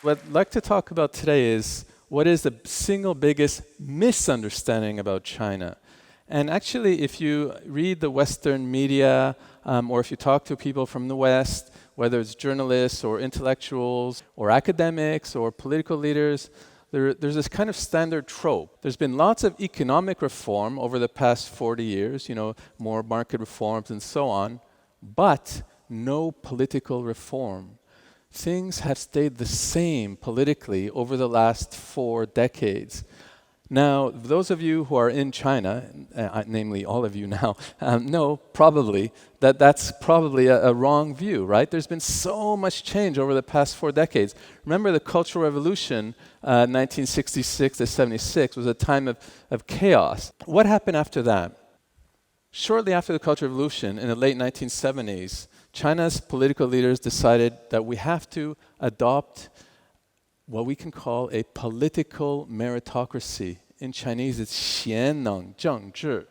What I'd like to talk about today is what is the single biggest misunderstanding about China. And actually, if you read the Western media, or if you talk to people from the West, whether it's journalists or intellectuals or academics or political leaders, there's this kind of standard trope. There's been lots of economic reform over the past 40 years, more market reforms and so on, but no political reform. Things have stayed the same politically over the last 4 decades. Now, those of you who are in China, namely all of you now, know probably that's probably a wrong view, right? There's been so much change over the past 4 decades. Remember the Cultural Revolution, 1966 to 76, was a time of chaos. What happened after that? Shortly after the Cultural Revolution, in the late 1970s, China's political leaders decided that we have to adopt what we can call a political meritocracy. In Chinese, it's 贤能政治.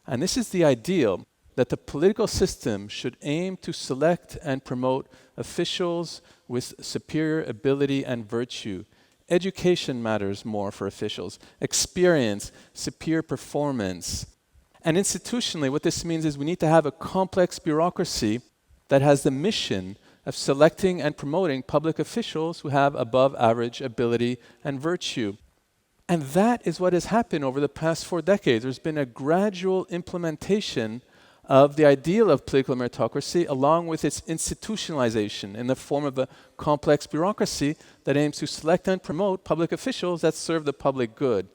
And this is the ideal that the political system should aim to select and promote officials with superior ability and virtue. Education matters more for officials. Experience, superior performance. And institutionally, what this means is we need to have a complex bureaucracy that has the mission of selecting and promoting public officials who have above average ability and virtue. And that is what has happened over the past 4 decades. There's been a gradual implementation of the ideal of political meritocracy along with its institutionalization in the form of a complex bureaucracy that aims to select and promote public officials that serve the public good.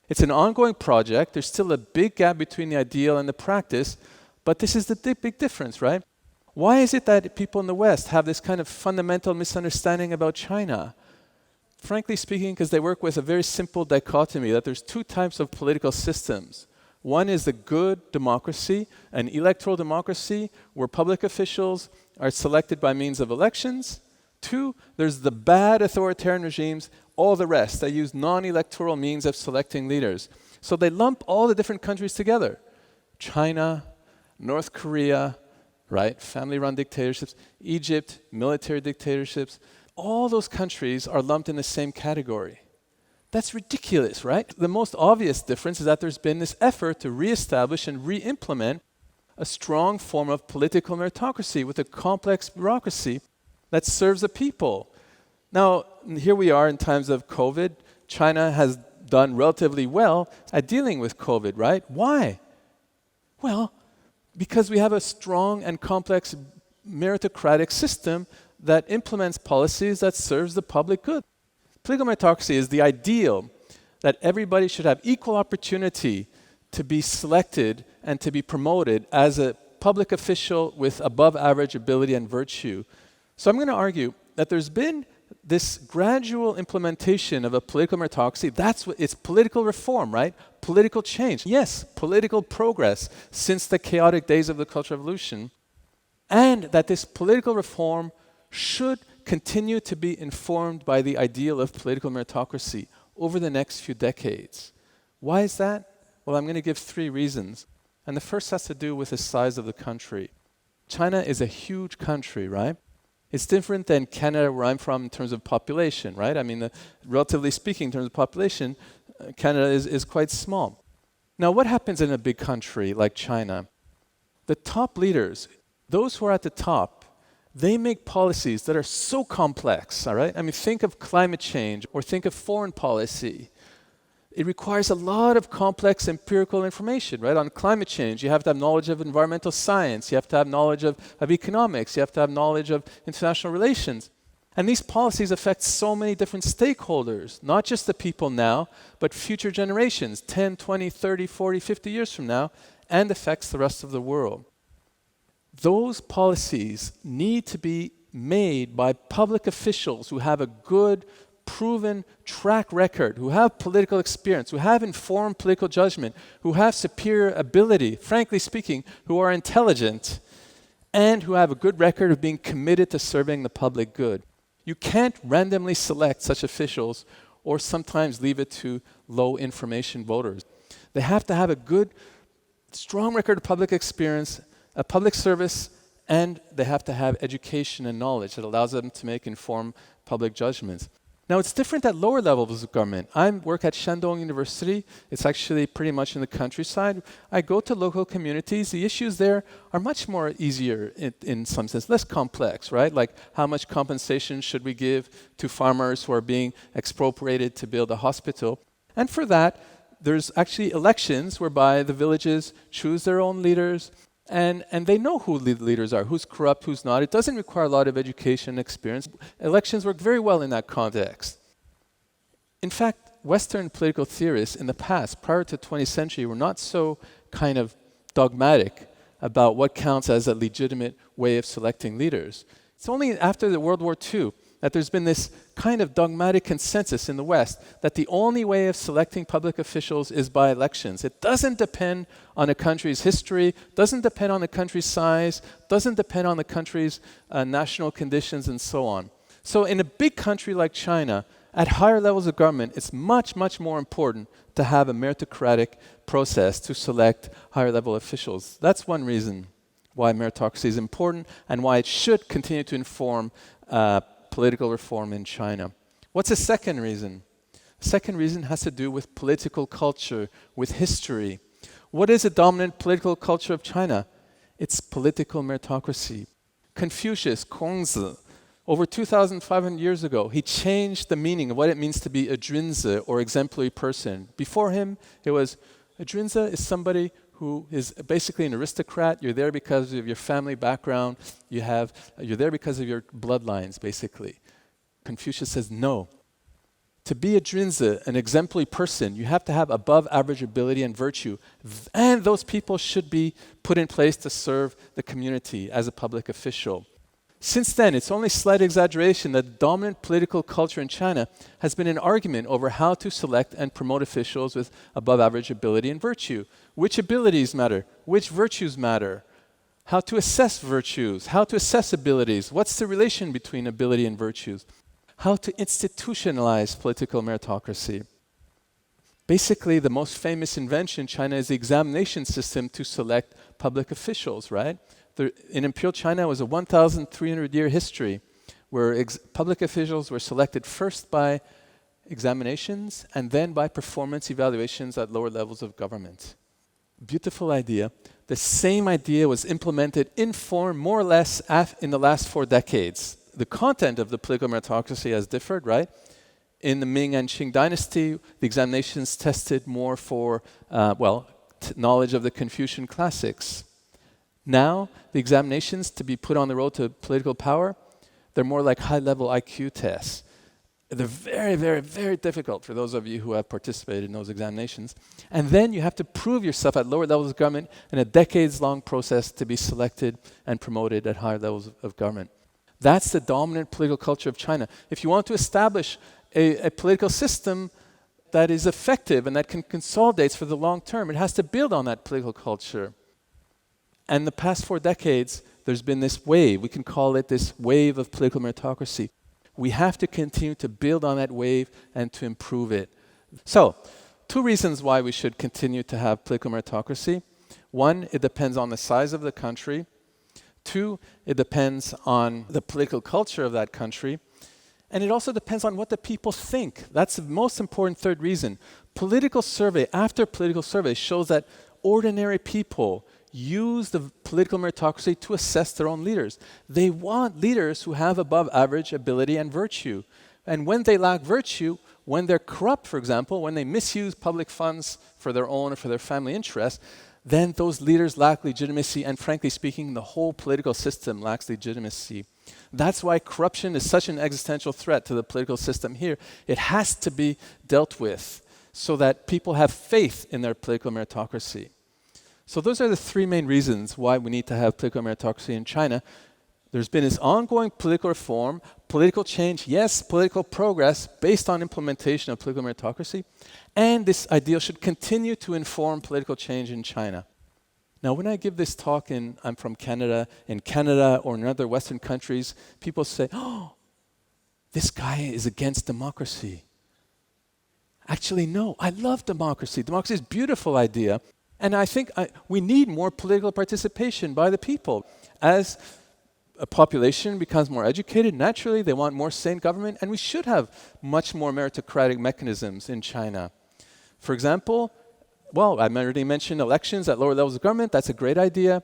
It's an ongoing project. There's still a big gap between the ideal and the practice, but this is the big difference, right? Why is it that people in the West have this kind of fundamental misunderstanding about China? Frankly speaking, because they work with a very simple dichotomy that there's 2 types of political systems. One is the good democracy, an electoral democracy where public officials are selected by means of elections. 2, there's the bad authoritarian regimes, all the rest that use non-electoral means of selecting leaders. So they lump all the different countries together. China, North Korea, right? Family-run dictatorships, Egypt, military dictatorships. All those countries are lumped in the same category. That's ridiculous, right? The most obvious difference is that there's been this effort to reestablish and re-implement a strong form of political meritocracy with a complex bureaucracy that serves the people. Now, here we are in times of COVID. China has done relatively well at dealing with COVID, right? Why? Well, because we have a strong and complex meritocratic system that implements policies that serves the public good. Political meritocracy is the ideal that everybody should have equal opportunity to be selected and to be promoted as a public official with above average ability and virtue. So I'm going to argue that there's been this gradual implementation of a political meritocracy. It's political reform, right? Political change. Yes, political progress since the chaotic days of the Cultural Revolution. And that this political reform should continue to be informed by the ideal of political meritocracy over the next few decades. Why is that? Well, I'm going to give 3 reasons. And the first has to do with the size of the country. China is a huge country, right? It's different than Canada, where I'm from, in terms of population, right? I mean, relatively speaking, in terms of population, Canada is quite small. Now, what happens in a big country like China? The top leaders, those who are at the top, they make policies that are so complex, all right? I mean, think of climate change or think of foreign policy. It requires a lot of complex empirical information, right? On climate change, you have to have knowledge of environmental science, you have to have knowledge of economics, you have to have knowledge of international relations. And these policies affect so many different stakeholders, not just the people now, but future generations, 10, 20, 30, 40, 50 years from now, and affects the rest of the world. Those policies need to be made by public officials who have a good, proven track record, who have political experience, who have informed political judgment, who have superior ability, frankly speaking, who are intelligent, and who have a good record of being committed to serving the public good. You can't randomly select such officials or sometimes leave it to low information voters. They have to have a good, strong record of public experience, a public service, and they have to have education and knowledge that allows them to make informed public judgments. Now, it's different at lower levels of government. I work at Shandong University. It's actually pretty much in the countryside. I go to local communities. The issues there are much more easier in some sense, less complex, right? Like how much compensation should we give to farmers who are being expropriated to build a hospital? And for that, there's actually elections whereby the villages choose their own leaders, and they know who the leaders are, who's corrupt, who's not. It doesn't require a lot of education and experience. Elections work very well in that context. In fact, Western political theorists in the past, prior to the 20th century, were not so kind of dogmatic about what counts as a legitimate way of selecting leaders. It's only after the World War II that there's been this kind of dogmatic consensus in the West that the only way of selecting public officials is by elections. It doesn't depend on a country's history, doesn't depend on the country's size, doesn't depend on the country's national conditions, and so on. So in a big country like China, at higher levels of government, it's much, much more important to have a meritocratic process to select higher level officials. That's one reason why meritocracy is important and why it should continue to inform political reform in China. What's the second reason? The second reason has to do with political culture, with history. What is the dominant political culture of China? It's political meritocracy. Confucius, Kongzi, over 2,500 years ago, he changed the meaning of what it means to be a junzi, or exemplary person. Before him, it was a junzi is somebody who is basically an aristocrat. You're there because of your family background. You're there because of your bloodlines, basically. Confucius says no. To be a junzi, an exemplary person, you have to have above average ability and virtue. And those people should be put in place to serve the community as a public official. Since then, it's only slight exaggeration that the dominant political culture in China has been an argument over how to select and promote officials with above average ability and virtue. Which abilities matter? Which virtues matter? How to assess virtues? How to assess abilities? What's the relation between ability and virtues? How to institutionalize political meritocracy? Basically, the most famous invention in China is the examination system to select public officials, right? In Imperial China, it was a 1,300-year history where public officials were selected first by examinations and then by performance evaluations at lower levels of government. Beautiful idea. The same idea was implemented in form more or less in the last 4 decades. The content of the political meritocracy has differed, right? In the Ming and Qing dynasty, the examinations tested more for, knowledge of the Confucian classics. Now, the examinations to be put on the road to political power, they're more like high-level IQ tests. They're very, very, very difficult for those of you who have participated in those examinations. And then you have to prove yourself at lower levels of government in a decades-long process to be selected and promoted at higher levels of government. That's the dominant political culture of China. If you want to establish a political system that is effective and that can consolidate for the long term, it has to build on that political culture. And the past 4 decades, there's been this wave. We can call it this wave of political meritocracy. We have to continue to build on that wave and to improve it. So, 2 reasons why we should continue to have political meritocracy. 1, it depends on the size of the country. 2, it depends on the political culture of that country. And it also depends on what the people think. That's the most important 3rd reason. Political survey after political survey shows that ordinary people use the political meritocracy to assess their own leaders. They want leaders who have above average ability and virtue. And when they lack virtue, when they're corrupt, for example, when they misuse public funds for their own or for their family interests, then those leaders lack legitimacy, and frankly speaking, the whole political system lacks legitimacy. That's why corruption is such an existential threat to the political system here. It has to be dealt with so that people have faith in their political meritocracy. So those are the 3 main reasons why we need to have political meritocracy in China. There's been this ongoing political reform, political change, yes, political progress based on implementation of political meritocracy, and this ideal should continue to inform political change in China. Now, when I give this talk, I'm from Canada, in Canada or in other Western countries, people say, oh, this guy is against democracy. Actually, no, I love democracy. Democracy is a beautiful idea. And I think we need more political participation by the people. As a population becomes more educated, naturally they want more sane government, and we should have much more meritocratic mechanisms in China. For example, well, I already mentioned elections at lower levels of government. That's a great idea.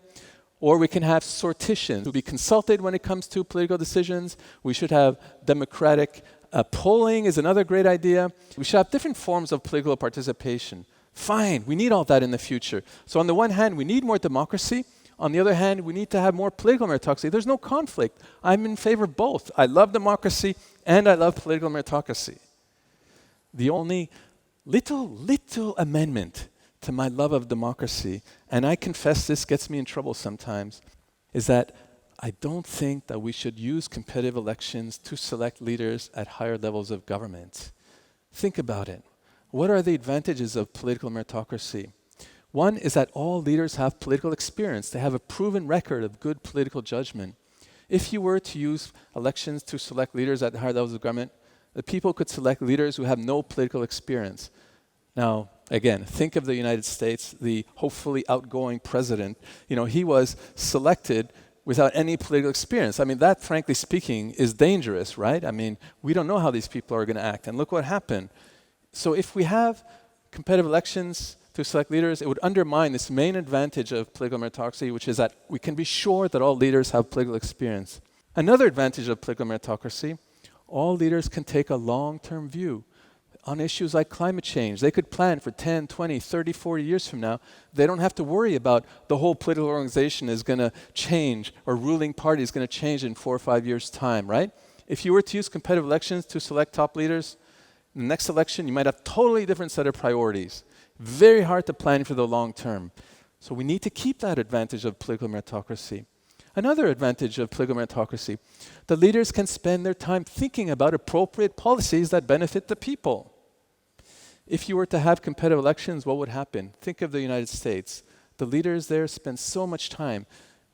Or we can have sortitions to be consulted when it comes to political decisions. We should have democratic polling is another great idea. We should have different forms of political participation. Fine, we need all that in the future. So on the one hand, we need more democracy. On the other hand, we need to have more political meritocracy. There's no conflict. I'm in favor of both. I love democracy and I love political meritocracy. The only little amendment to my love of democracy, and I confess this gets me in trouble sometimes, is that I don't think that we should use competitive elections to select leaders at higher levels of government. Think about it. What are the advantages of political meritocracy? One is that all leaders have political experience. They have a proven record of good political judgment. If you were to use elections to select leaders at higher levels of government, the people could select leaders who have no political experience. Now, again, think of the United States, the hopefully outgoing president. You know, he was selected without any political experience. I mean, that, frankly speaking, is dangerous, right? I mean, we don't know how these people are going to act. And look what happened. So if we have competitive elections to select leaders, it would undermine this main advantage of political meritocracy, which is that we can be sure that all leaders have political experience. Another advantage of political meritocracy, all leaders can take a long-term view on issues like climate change. They could plan for 10, 20, 30, 40 years from now. They don't have to worry about the whole political organization is going to change or ruling party is going to change in 4 or 5 years' time, right? If you were to use competitive elections to select top leaders, in the next election you might have a totally different set of priorities. Very hard to plan for the long term. So we need to keep that advantage of political meritocracy. Another advantage of political meritocracy, the leaders can spend their time thinking about appropriate policies that benefit the people. If you were to have competitive elections, what would happen? Think of the United States. The leaders there spend so much time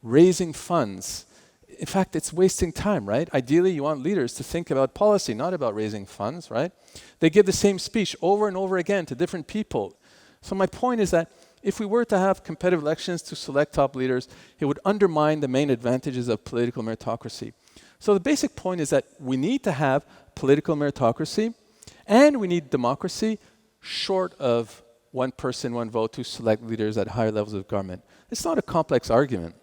raising funds. In fact, it's wasting time, right? Ideally, you want leaders to think about policy, not about raising funds, right? They give the same speech over and over again to different people. So my point is that if we were to have competitive elections to select top leaders, it would undermine the main advantages of political meritocracy. So the basic point is that we need to have political meritocracy and we need democracy short of one person, one vote to select leaders at higher levels of government. It's not a complex argument.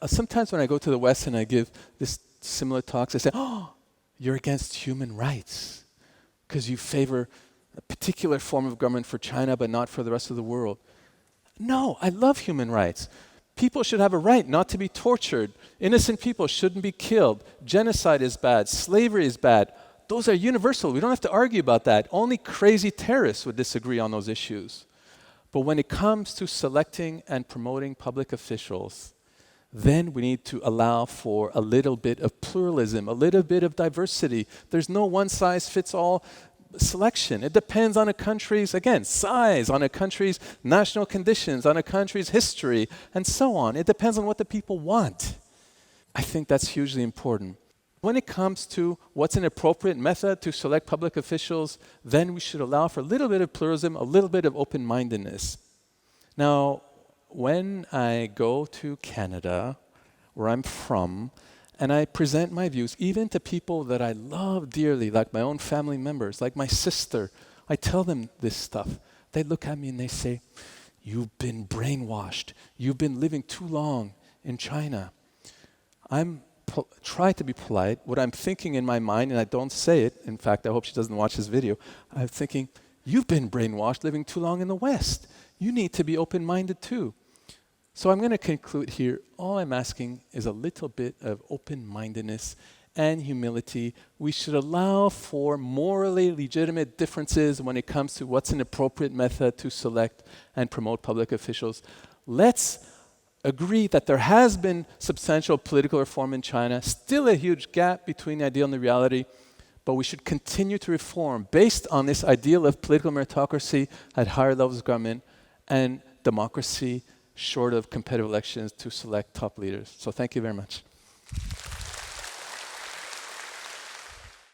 Sometimes when I go to the West and I give this similar talks, they say, oh, you're against human rights because you favor a particular form of government for China but not for the rest of the world. No, I love human rights. People should have a right not to be tortured. Innocent people shouldn't be killed. Genocide is bad. Slavery is bad. Those are universal. We don't have to argue about that. Only crazy terrorists would disagree on those issues. But when it comes to selecting and promoting public officials, then we need to allow for a little bit of pluralism, a little bit of diversity. There's no one-size-fits-all selection. It depends on a country's, again, size, on a country's national conditions, on a country's history, and so on. It depends on what the people want. I think that's hugely important. When it comes to what's an appropriate method to select public officials, then we should allow for a little bit of pluralism, a little bit of open-mindedness. Now, when I go to Canada, where I'm from, and I present my views, even to people that I love dearly, like my own family members, like my sister, I tell them this stuff. They look at me and they say, you've been brainwashed. You've been living too long in China. Try to be polite. What I'm thinking in my mind, and I don't say it, in fact, I hope she doesn't watch this video, I'm thinking, you've been brainwashed living too long in the West. You need to be open-minded too. So I'm going to conclude here. All I'm asking is a little bit of open-mindedness and humility. We should allow for morally legitimate differences when it comes to what's an appropriate method to select and promote public officials. Let's agree that there has been substantial political reform in China, still a huge gap between the ideal and the reality, but we should continue to reform based on this ideal of political meritocracy at higher levels of government and democracy short of competitive elections to select top leaders. So thank you very much.